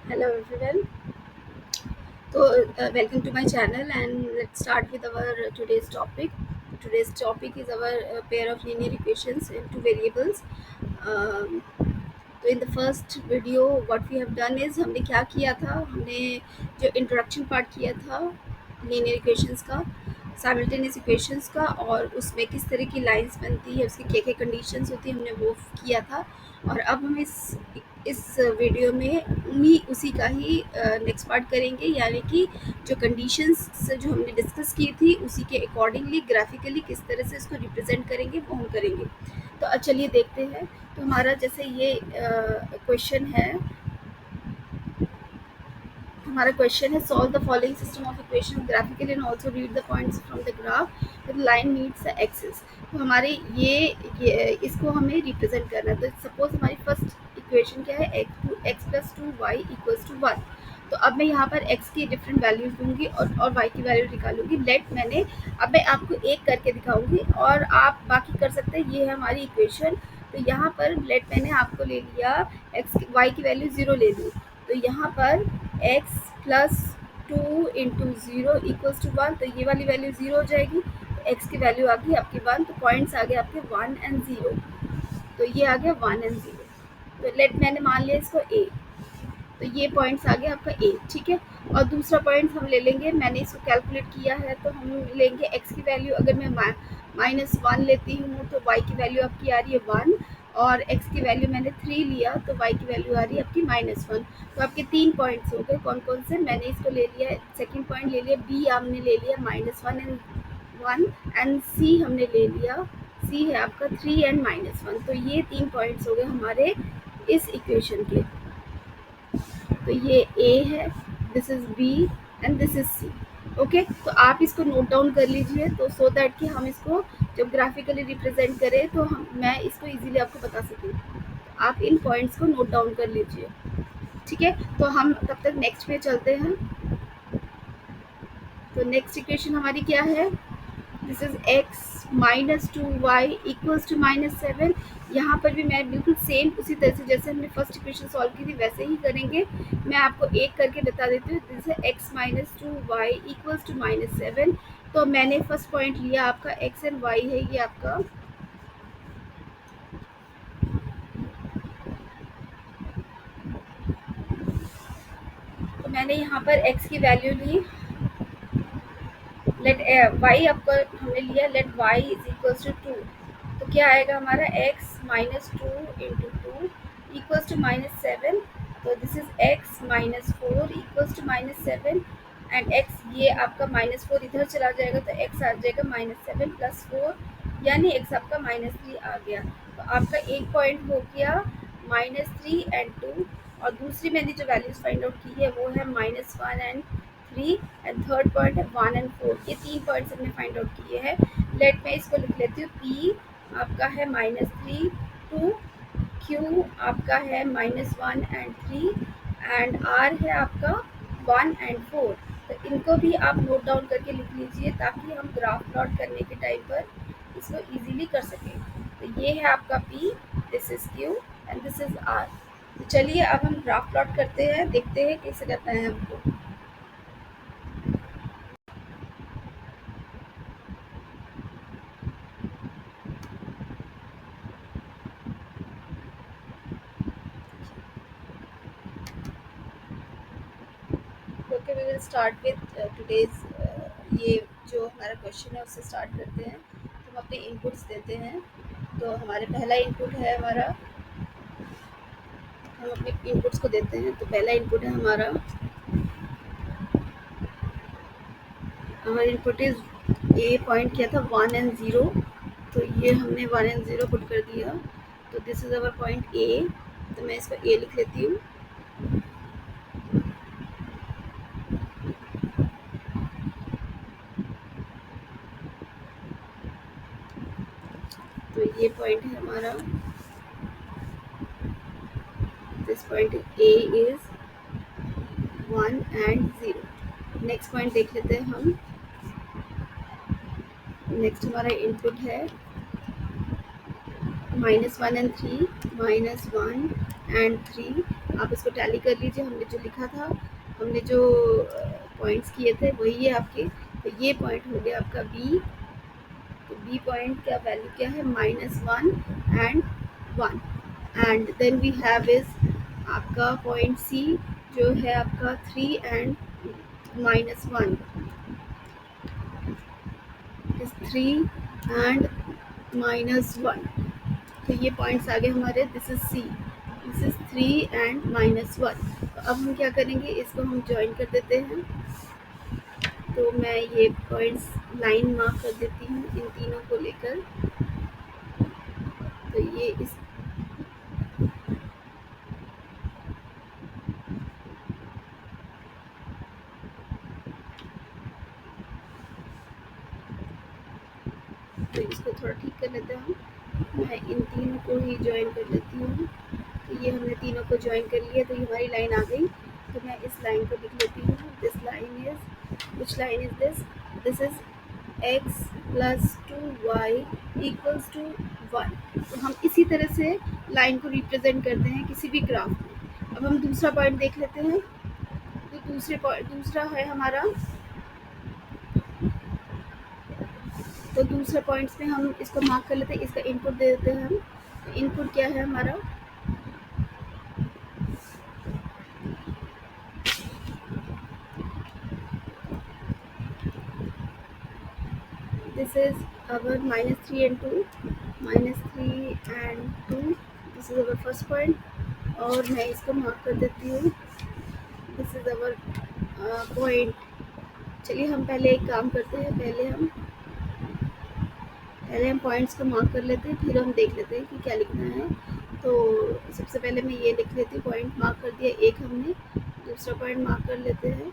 Hello everyone. Welcome to my channel and let's start with our today's topic. Today's topic is our pair of linear equations in two variables. Um, तो in the first video what we have done is हमने क्या किया था, हमने जो introduction part किया था linear equations का, साइमल्टेनियस इक्वेशंस का, और उसमें किस तरह की लाइंस बनती है, उसकी क्या क्या कंडीशंस होती है, हमने वो किया था। और अब हम इस वीडियो में उसी का ही नेक्स्ट पार्ट करेंगे, यानी कि जो कंडीशंस जो हमने डिस्कस की थी उसी के अकॉर्डिंगली ग्राफिकली किस तरह से इसको रिप्रेजेंट करेंगे वो हम करेंगे। तो चलिए देखते हैं। तो हमारा जैसे ये क्वेश्चन है, हमारा क्वेश्चन है solve the following system of equation graphically and also read the points from the graph the line meets the axis. तो हमारे ये इसको हमें रिप्रेजेंट करना है। तो सपोज हमारी फर्स्ट इक्वेशन क्या है, x plus two y equals to one. तो अब मैं यहाँ पर x की डिफरेंट वैल्यूज दूंगी और y की वैल्यू निकालूंगी। अब मैं आपको एक करके दिखाऊंगी और आप बाकी कर सकते हैं। ये है हमारी इक्वेशन। तो यहाँ पर मैंने आपको ले लिया y की वैल्यू 0 ले ली। तो यहाँ पर x plus two into zero equals to one. तो ये वाली वैल्यू 0 हो जाएगी। तो x की वैल्यू आ गई आपकी 1। तो पॉइंट्स आ गए आपके 1 एंड 0। तो ये आ गया 1 एंड 0। तो मैंने मान लिया इसको a। तो ये पॉइंट्स आ गया आपका ए, ठीक है। और दूसरा पॉइंट हम ले लेंगे, मैंने इसको कैलकुलेट किया है। तो हम लेंगे एक्स की वैल्यू, अगर मैं -1 लेती हूँ तो वाई की वैल्यू आपकी आ रही है 1, और एक्स की वैल्यू मैंने 3 लिया तो वाई की वैल्यू आ रही है आपकी -1। तो आपके 3 पॉइंट्स हो गए। कौन कौन से? मैंने इसको ले लिया, सेकेंड पॉइंट ले लिया, बी हमने ले लिया -1 एंड सी हमने ले लिया, सी है आपका 3 एंड -1। तो ये 3 पॉइंट्स हो गए हमारे इस इक्वेशन के। तो ये ए है, this is B and this is C. Okay, तो आप इसको नोट डाउन कर लीजिए, तो सो दैट कि हम इसको जब ग्राफिकली रिप्रेजेंट करें तो मैं इसको इजीली आपको बता सकूँ। आप इन पॉइंट्स को नोट डाउन कर लीजिए, ठीक है। तो हम तब तक नेक्स्ट पे चलते हैं। तो नेक्स्ट इक्वेशन हमारी क्या है? This is x minus two y equals to -7। यहाँ पर भी मैं बिल्कुल सेम उसी तरह से जैसे हमने फर्स्ट इक्वेशन सॉल्व की थी वैसे ही करेंगे। मैं आपको एक करके बता देती हूँ। दिस है x minus two y equals to -7। तो मैंने फर्स्ट पॉइंट लिया आपका x एंड y है ये आपका। तो मैंने यहाँ पर x की वैल्यू ली, लेट y आपका हमने लिया, let y is equals to 2। तो क्या आएगा हमारा x minus two into two equals to -7। तो this is x minus four equals to -7 and x ये आपका -4 इधर चला जाएगा तो x आ जाएगा -7 प्लस 4, यानी x आपका -3 आ गया। तो आपका एक पॉइंट हो गया -3 एंड 2, और दूसरी मैंने जो वैल्यूज फाइंड आउट की है वो है -1 एंड 3 एंड थर्ड पॉइंट है 1 एंड 4। ये 3 पॉइंट्स हमने फाइंड आउट किए हैं। लेट मैं इसको लिख लेती हूँ। p आपका है -3 2, q आपका है -1 एंड 3 एंड r है आपका 1 एंड 4। तो इनको भी आप नोट डाउन करके लिख लीजिए ताकि हम ग्राफ प्लॉट करने के टाइम पर इसको इजीली कर सकें। तो ये है आपका p, this is q and this is r। तो चलिए अब हम ग्राफ प्लॉट करते हैं, देखते हैं कैसे करना है हमको। Okay, we will start with today's ये जो हमारा क्वेश्चन है उससे स्टार्ट करते हैं। तो हम अपने इनपुट्स देते हैं। तो हमारे पहला इनपुट है हमारा, हम अपने इनपुट्स को देते हैं। तो पहला इनपुट है हमारा इनपुट इज ए पॉइंट किया था 1 एंड 0। तो ये हमने 1 एंड 0 पुट कर दिया। तो this is our point A. तो मैं इसको ए लिख लेती हूँ। तो ये पॉइंट है हमारा, this point A is 1 and 0। Next point देख लेते हैं हम। नेक्स्ट हमारा इनपुट है -1 एंड 3, -1 एंड 3 आप इसको टैली कर लीजिए। हमने जो लिखा था, हमने जो पॉइंट्स किए थे वही है आपके। तो ये पॉइंट हो गया आपका बी। तो बी पॉइंट का वैल्यू क्या है, -1 and 1। And then we have is आपका पॉइंट सी, जो है आपका 3 एंड -1 इज 3 एंड -1। तो ये पॉइंट्स आ गए हमारे, this is C, this is 3 and -1। तो अब हम क्या करेंगे, इसको हम ज्वाइन कर देते हैं। तो मैं ये पॉइंट्स लाइन मार्क कर देती हूँ इन तीनों को लेकर। तो ये इस तो इसको थोड़ा ठीक कर लेते हैं हम। मैं इन तीनों को ही ज्वाइन कर लेती हूँ। तो ये हमने तीनों को ज्वाइन कर लिया, तो ये हमारी लाइन आ गई। तो मैं इस लाइन को लिख लेती हूँ। This line is, which line is this, this is x plus 2y equals to 1। तो हम इसी तरह से लाइन को रिप्रेजेंट करते हैं किसी भी ग्राफ में। अब हम दूसरा पॉइंट देख लेते हैं। तो दूसरा है हमारा, तो दूसरे पॉइंट्स में हम इसको मार्क कर लेते हैं, इसका इनपुट दे देते हैं हम। तो इनपुट क्या है हमारा, this is our -3 and 2, -3 and 2, this is our first point। और मैं इसको मार्क कर देती हूँ, दिस इज अवर पॉइंट। चलिए हम पहले एक काम करते हैं, पहले हम पॉइंट्स को मार्क कर लेते हैं, फिर हम देख लेते हैं कि क्या लिखना है। तो सबसे पहले मैं ये लिख लेती हूँ, पॉइंट मार्क कर दिया एक हमने, दूसरा पॉइंट मार्क कर लेते हैं।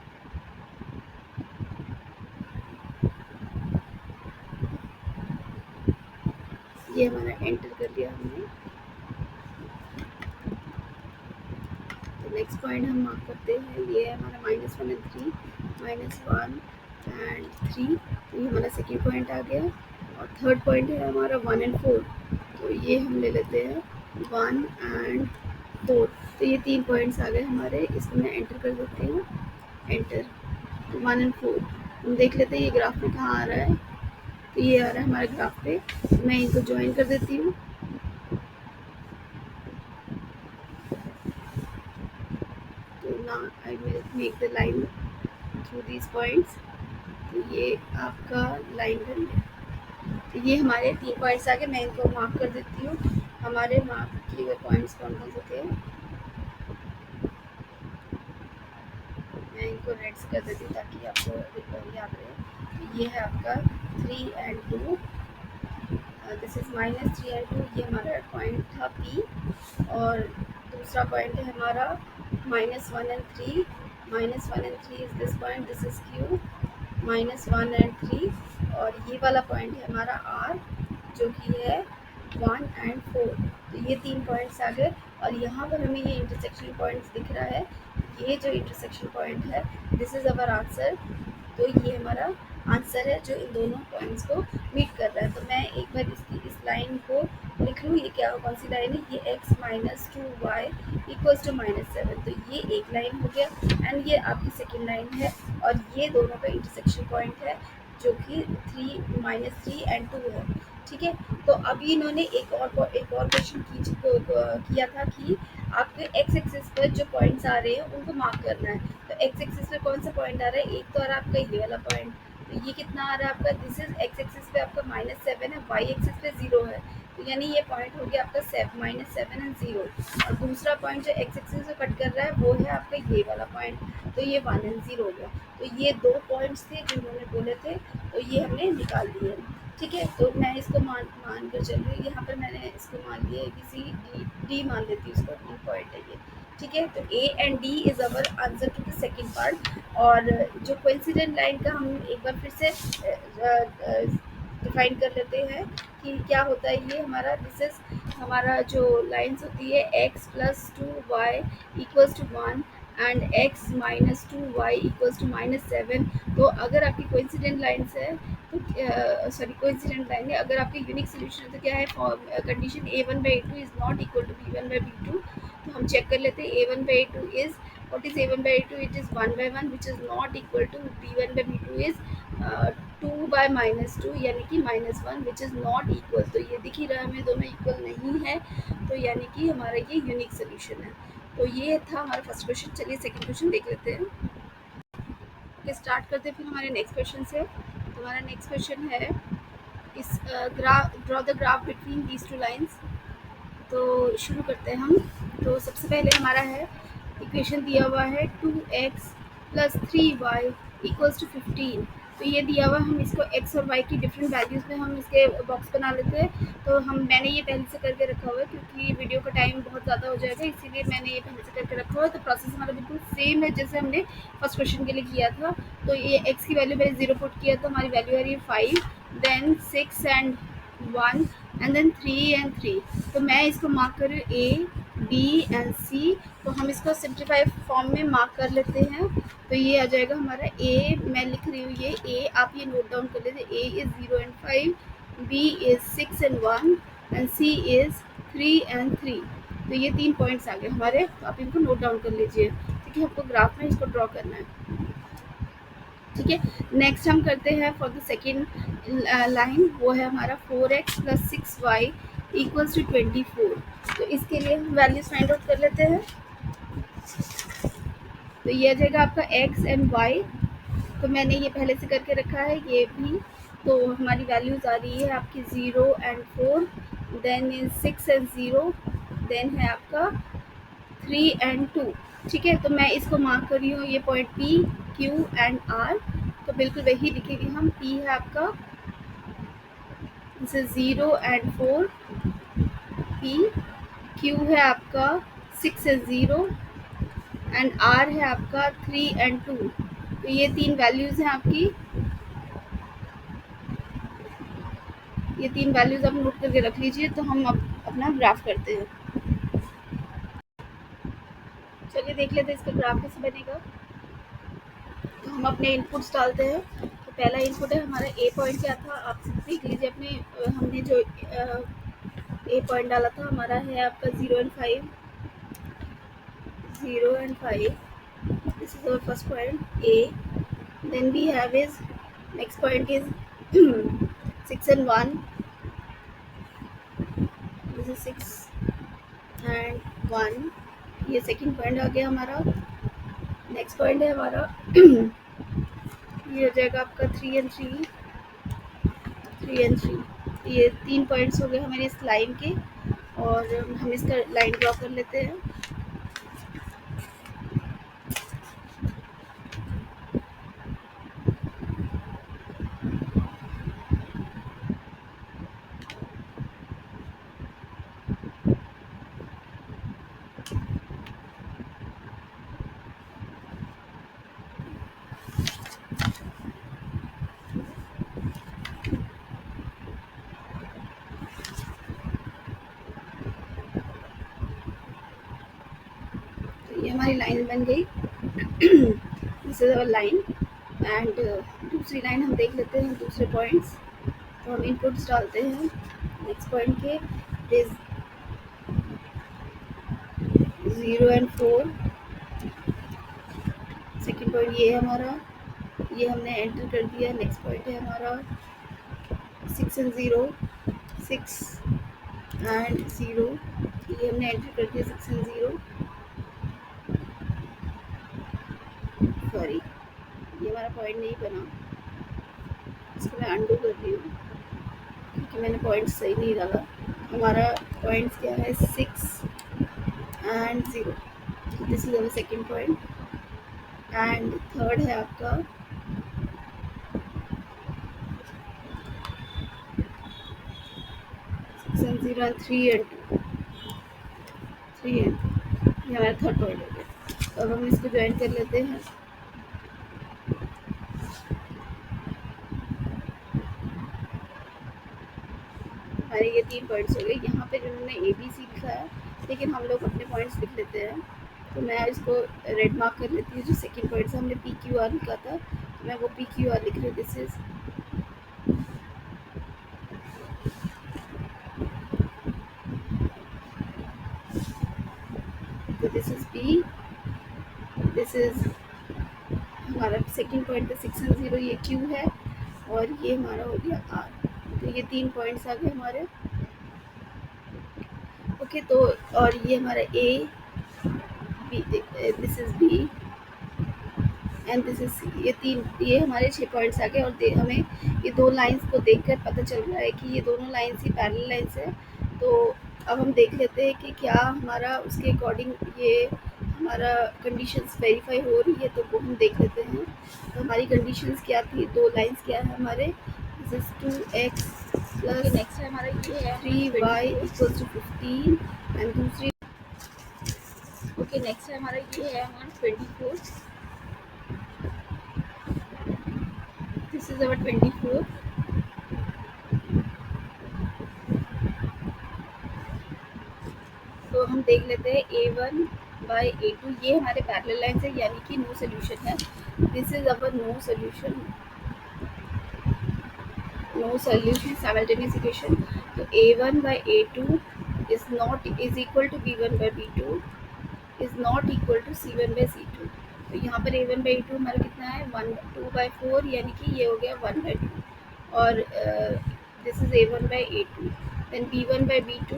ये हमारा एंटर कर दिया हमने। तो नेक्स्ट पॉइंट हम मार्क करते हैं, ये है हमारा -1 एंड 3, -1 एंड 3। तो ये हमारा सेकेंड पॉइंट आ गया। और थर्ड पॉइंट है हमारा 1 एंड 4। तो ये हम ले लेते हैं 1 एंड 4। तो ये 3 पॉइंट्स आ गए हमारे, इसको मैं एंटर कर देती हूँ, एंटर। तो 1 एंड 4 हम देख लेते हैं ये ग्राफ में कहाँ आ रहा है। तो ये आ रहा है हमारे ग्राफ पे। मैं इनको ज्वाइन कर देती हूँ। तो ना I will make the line through these points. तो ये आपका लाइन बन गया। तो ये हमारे 3 पॉइंट्स आ गए, मैं इनको मार्क कर देती हूँ। हमारे मार्क किए हुए पॉइंट्स कौन कौन से थे, मैं इनको रेड्स कर देती हूँ ताकि आपको याद रहे। तो ये है आपका 3 एंड 2, दिस इज -3 एंड 2। ये हमारा पॉइंट था P। और दूसरा पॉइंट है हमारा -1 and 3, -1 and 3 is this point, this is Q, -1 and 3। और ये वाला पॉइंट है हमारा R, जो कि है 1 एंड 4। तो ये 3 पॉइंट्स आ गए। और यहाँ पर हमें ये इंटरसेक्शन पॉइंट्स दिख रहा है, ये जो इंटरसेक्शन पॉइंट है, दिस इज अवर आंसर। तो ये हमारा आंसर है जो इन दोनों पॉइंट्स को मीट कर रहा है। तो मैं एक बार इस लाइन को लिख लूँ, ये क्या कौन सी लाइन है, ये x - 2y इक्वल्स टू -7। तो ये एक लाइन हो गया एंड ये आपकी सेकेंड लाइन है। और ये दोनों का इंटरसेक्शन पॉइंट है जो कि -3 एंड 2 है। ठीक है। तो अभी इन्होंने एक और क्वेश्चन किया था कि आपके एक्स एक्सिस पर जो पॉइंट्स आ रहे हैं उनको मार्क करना है। तो एक्स एक्सिस पे कौन सा पॉइंट आ रहा है, एक तो आ रहा है आपका ये वाला पॉइंट। तो ये कितना आ रहा है आपका, दिस इज एक्स एक्सिस पे आपका -7 है, वाई एक्सिस पे 0 है। तो यानी ये पॉइंट हो गया आपका -7 एंड 0। और दूसरा पॉइंट जो एक्स एक्सिस से कट कर रहा है वो है आपका ये वाला पॉइंट। तो ये 1 एंड 0 हो गया। तो ये 2 पॉइंट्स थे जो उन्होंने बोले थे, तो ये हमने निकाल दिए। ठीक है। तो मैं इसको मान कर चल रही हूँ, यहाँ पर मैंने इसको मान लिया ABCD मान लेती हूँ, इसको डी पॉइंट है ये। ठीक है। तो A and D is our answer to the second part. और जो कोइंसिडेंट लाइन का हम एक बार फिर से डिफाइन कर लेते हैं कि क्या होता है। ये हमारा, दिस इज हमारा जो लाइंस होती है x + 2y equals to 1 and x minus 2y equals to -7। तो अगर आपकी कोइंसिडेंट लाइन्स है तो सॉरी कोइंसिडेंट लाइन है, अगर आपकी यूनिक सोल्यूशन है तो क्या है, condition a1/a2 is not equal to b1/b2। तो हम चेक कर लेते हैं a1/a2 is what is a1/a2, it is 1/1 which is not equal to b1/b2 is 2/-2 यानी कि -1 which is not equal। तो ये दिख ही रहा है हमें दोनों इक्वल नहीं है, तो यानी कि हमारा ये यूनिक सोल्यूशन है। तो ये था हमारा फर्स्ट क्वेश्चन। चलिए सेकंड क्वेश्चन देख लेते हैं। ओके, स्टार्ट करते हैं फिर हमारे नेक्स्ट क्वेश्चन से। तो हमारा नेक्स्ट क्वेश्चन है इस graph, draw the graph between these two lines. तो शुरू करते हैं हम। तो सबसे पहले हमारा है इक्वेशन दिया हुआ है 2x plus 3y equals to 15। तो ये दिया हुआ, हम इसको x और y की डिफरेंट वैल्यूज़ में हम इसके बॉक्स बना लेते हैं। तो मैंने ये पहले से करके रखा हुआ है क्योंकि वीडियो का टाइम बहुत ज़्यादा हो जाएगा, इसीलिए मैंने ये पहले से करके रखा हुआ है। तो प्रोसेस हमारा बिल्कुल सेम है जैसे हमने फर्स्ट क्वेश्चन के लिए किया था। तो ये x की वैल्यू मैंने 0 पुट किया, तो हमारी वैल्यू आ रही है 5, then 6 and 1 and then 3 and 3। तो मैं इसको मार्क कर रही हूँ A, B एंड C। तो हम इसको सिम्प्लीफाई फॉर्म में मार्क कर लेते हैं। तो ये आ जाएगा हमारा A, मैं लिख रही हूँ ये A, आप ये नोट डाउन कर लीजिए। A is 0 and 5, B is 6 and 1 and C is 3 and 3। तो ये 3 पॉइंट्स आ गए हमारे, तो आप इनको नोट डाउन कर लीजिए, ठीक है। आपको ग्राफ में इसको ड्रॉ करना है, ठीक है। नेक्स्ट हम करते हैं फॉर द सेकेंड लाइन, वो है हमारा 4x plus 6y equals to 24। तो इसके लिए हम वैल्यूज फाइंड आउट कर लेते हैं। तो ये आ जाएगा आपका x एंड y। तो मैंने ये पहले से करके रखा है ये भी। तो हमारी वैल्यूज आ रही है आपकी 0 and 4, then is 6 and 0, then है आपका 3 एंड 2, ठीक है। तो मैं इसको मार्क कर रही हूँ ये point P, Q and R। तो बिल्कुल वही लिखेंगे हम। P है आपका जैसे 0 एंड 4 P, Q है आपका 6 एंड 0 एंड R है आपका 3 एंड 2। तो ये 3 वैल्यूज़ हैं आपकी, ये 3 वैल्यूज़ आप नोट करके रख लीजिए। तो हम अब अपना ग्राफ करते हैं। चलिए देख लेते हैं इसका ग्राफ कैसे बनेगा। तो हम अपने इनपुट्स डालते हैं। तो पहला इनपुट है हमारा ए पॉइंट, क्या था आप देख लीजिए अपने, हमने जो ए पॉइंट डाला था हमारा है आपका 0 and 5, 0 and 5। This is our first point A. Then we have is next point is 6 and 1, this is 6 and 1। ये सेकंड पॉइंट आ गया हमारा। नेक्स्ट पॉइंट है हमारा ये हो जाएगा आपका 3 एंड 3, 3 एंड 3। ये 3 पॉइंट्स हो गए हमारे इस लाइन के, और हम इसका लाइन ड्रॉ कर लेते हैं। तो ये हमारी लाइन बन गई। This is our line. And दूसरी लाइन हम देख लेते हैं, दूसरे पॉइंट्स। तो हम इनपुट्स डालते हैं नेक्स्ट पॉइंट के। इज 0 एंड 4, सेकेंड पॉइंट ये है हमारा, ये हमने एंटर कर दिया। नेक्स्ट पॉइंट है हमारा 6 एंड 0, 6 एंड 0, ये हमने एंटर कर दिया 6 एंड 0। सॉरी, ये हमारा पॉइंट नहीं बना, इसको मैं अंडू कर रही हूँ क्योंकि मैंने पॉइंट सही नहीं डाला। हमारा पॉइंट्स क्या है 6 and 0, this is our second point. And third है आपका 6 एंड 0 एंड 3 एंड 2, 3 एंड 2, ये हमारा थर्ड पॉइंट हो गया। तो अब हम इसको ज्वाइन कर लेते हैं। हमारे ये 3 पॉइंट्स हो गए। यहाँ पे जिन्होंने ABC लिखा है, लेकिन हम लोग अपने पॉइंट्स लिख लेते हैं। तो मैं इसको रेड मार्क कर लेती हूँ। जो सेकंड पॉइंट से हमने पी क्यू आर लिखा था, तो मैं वो पी क्यू आर लिख रही हूँ। This is P, this is हमारा सेकंड पॉइंट पे 610 ये क्यू है, और ये हमारा हो गया आर। तो ये 3 पॉइंट्स आ गए हमारे। ओके, तो और ये हमारा A, B, this is B and this is C. ये हमारे 6 पॉइंट्स आ गए। और हमें ये दो लाइंस को देखकर पता चल रहा है कि ये दोनों लाइंस ही पैरेलल लाइंस है। तो अब हम देख लेते हैं कि क्या हमारा उसके अकॉर्डिंग ये हमारा कंडीशंस वेरीफाई हो रही है, तो वो हम देख लेते हैं। तो हमारी कंडीशंस क्या थी, दो लाइंस क्या है हमारे, this is 2x plus next है हमारा ये है 3y इक्वल्स टू 15 एंड दूसरी। ओके, नेक्स्ट है हमारा ये है 24। दिस इज अवर 24। तो हम देख लेते हैं A1 बाई A2, ये हमारे पैरेलल लाइंस है, यानी कि नो सोल्यूशन है। This is our no solution simultaneous equation. तो A1 by A2 is equal to B1 by B2 is not equal to C1 by C2। तो यहाँ पर A1 बाई A2 हमारा कितना है, 2/4, यानी कि ये हो गया 1/2। और this is A1 by A2, then B1 by B2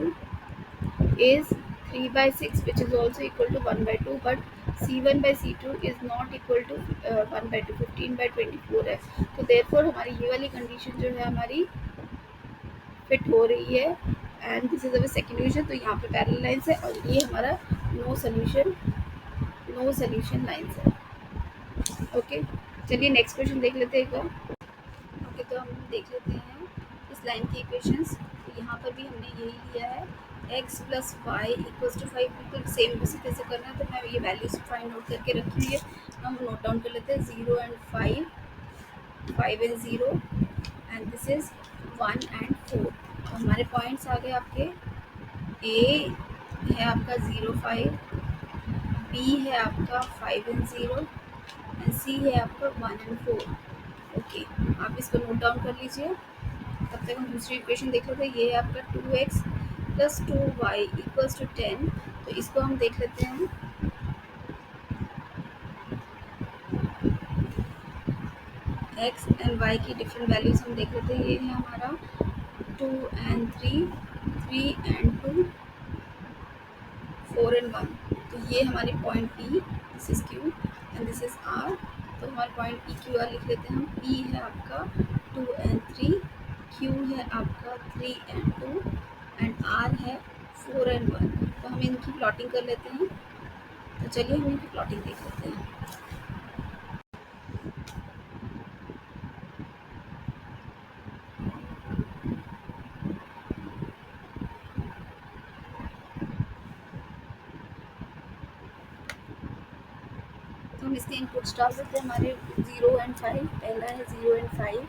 is 3/6, which is also equal to 1/2, but C1 by C2 is not equal to 1/2, 15/24 है। तो therefore हमारी ये वाली कंडीशन जो है हमारी फिट हो रही है। And this is our second equation. तो यहाँ पे पैरेलल लाइंस है, और ये हमारा नो सोल्यूशन लाइंस है। ओके, चलिए नेक्स्ट क्वेश्चन देख लेते हैं एक बार। ओके, तो हम देख लेते हैं इस लाइन की इक्वेशंस। तो यहाँ पर भी हमने यही लिया है, x plus y equals to 5। बिल्कुल सेम उसी तरह से करना है। तो मैं ये वैल्यूज फाइंड आउट करके रखी हुई है, हम नोट डाउन कर लेते हैं। 0 and 5, 5 and 0, and this is 1 and 4। तो हमारे पॉइंट्स आ गए आपके, ए है आपका 0 5, बी है आपका 5 एंड 0, एंड सी है आपका 1 एंड 4। ओके, आप इसको नोट डाउन कर लीजिए। तब तक हम दूसरी इक्वेशन देख लेते हैं। ये है आपका 2x plus 2y equals to 10। तो इसको हम देख लेते हैं। x एंड y की डिफरेंट वैल्यूज हम देख लेते हैं। ये है हमारा 2 एंड 3, 3 एंड 2, 4 एंड 1। तो ये हमारी point P, this is Q and this is R। तो हमारे पॉइंट P Q R लिख लेते हैं हम। P है आपका 2 एंड 3, Q है आपका 3 एंड 2, एंड R है 4 एंड 1। तो हम इनकी प्लॉटिंग कर लेते हैं। तो चलिए हम इनकी प्लॉटिंग देख लेते हैं। तो हम इसके इनपुट्स डाल देते हैं। हमारे 0 एंड 5, पहला है 0 एंड 5,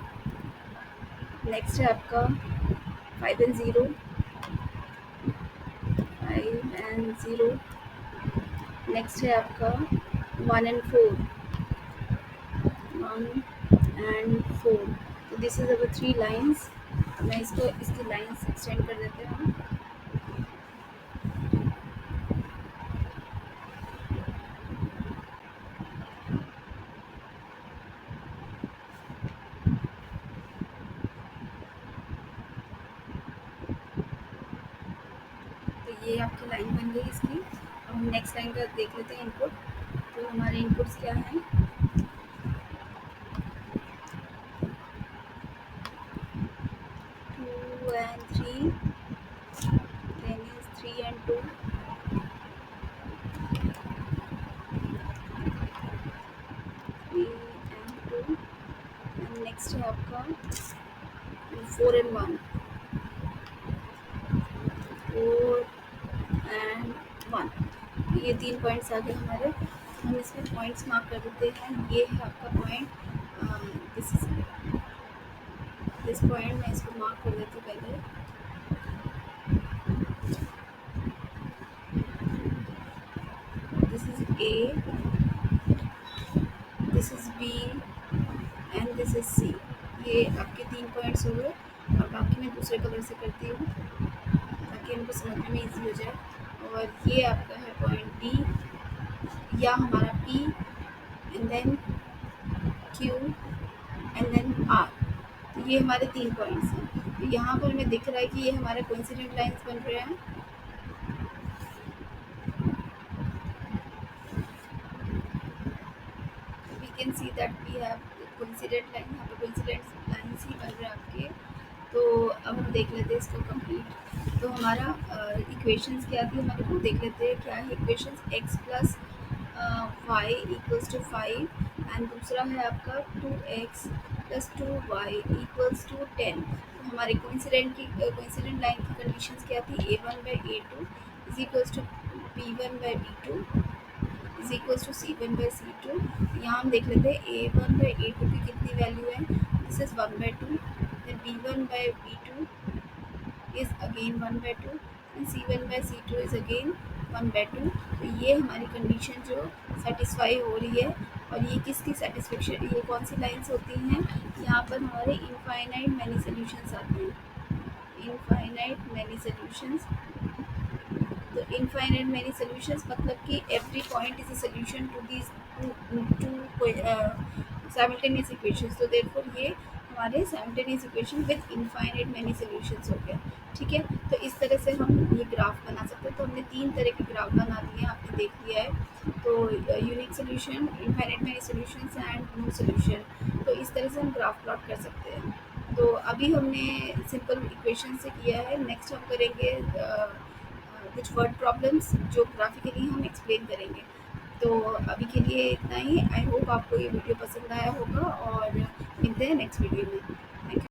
नेक्स्ट है आपका 5 एंड 0, 5 एंड 0, नेक्स्ट है आपका 1 एंड 4, 1 एंड 4। तो दिस इज अवर 3 लाइन्स। मैं इसकी लाइन्स एक्सटेंड कर देते हैं। तो ये आपकी लाइन बन गई इसकी। अब हम नेक्स्ट लाइन का देख लेते हैं इनपुट। तो हमारे इनपुट्स क्या हैं, 2 and 3, then is 3 and 2, 3 and 2, and next है आपका 4 and 1, 4 and 1। ये 3 पॉइंट्स आ गए हमारे। हम इसमें पॉइंट्स मार्क कर देते हैं। ये है आपका पॉइंट, दिस पॉइंट मैं इसको मार्क कर देती हूँ पहले। This is A, this is B and this is C। ये आपके 3 पॉइंट्स हो गए। और बाकी मैं दूसरे कलर से करती हूँ ताकि हमको समझने में इजी हो जाए। और ये आपका है पॉइंट D या हमारा P and then Q and then R। तो ये हमारे 3 पॉइंट्स हैं। तो यहाँ पर हमें दिख रहा है कि ये हमारे कोइंसिडेंट लाइंस बन रहे हैं। We can see that we have coincident line, यहाँ पे कोइंसिडेंट लाइंस ही बन रहे हैं आपके। तो अब हम देख लेते हैं इसको कंप्लीट। तो हमारा इक्वेशंस क्या थी हमारे को देख लेते हैं। क्या है equations, x plus y equals to 5 and दूसरा है आपका 2x plus 2y equals to 10। तो हमारे कोइंसिडेंट लाइन की कंडीशंस क्या थी, a1/a2 is equals to b1/b2 is equals to c1/c2। यहाँ हम देख लेते हैं a1/a2 की कितनी वैल्यू है, this is 1/2, then b1/b2 is again 1/2 and c1/c2 is again 1/2। तो ये हमारी कंडीशन जो सेटिस्फाई हो रही है। और ये किसकी सेटिस्फेक्शन, ये कौन सी लाइन्स होती हैं, यहाँ पर हमारे इनफाइनाइट मैनी सोल्यूशंस आते हैं, इनफाइनाइट मैनी सोल्यूशंस। तो इनफाइनाइट मैनी सोल्यूशंस मतलब कि every point is a solution to these two simultaneous equations. तो देयरफॉर ये हमारे simultaneous equation with infinite many solutions हो गया। ठीक है, तो इस तरह से हम ये ग्राफ बना सकते हैं। तो हमने 3 तरह के ग्राफ बना दिए हैं, आपने देख लिया है। तो unique solution, infinite many solutions and no solution. तो इस तरह से हम ग्राफ प्लॉट कर सकते हैं। तो अभी हमने सिंपल इक्वेशन से किया है। नेक्स्ट हम करेंगे कुछ वर्ड प्रॉब्लम्स जो ग्राफिकली हम एक्सप्लेन करेंगे। तो अभी के लिए इतना ही। आई होप आपको ये वीडियो पसंद आया होगा और मिलते हैं नेक्स्ट वीडियो में।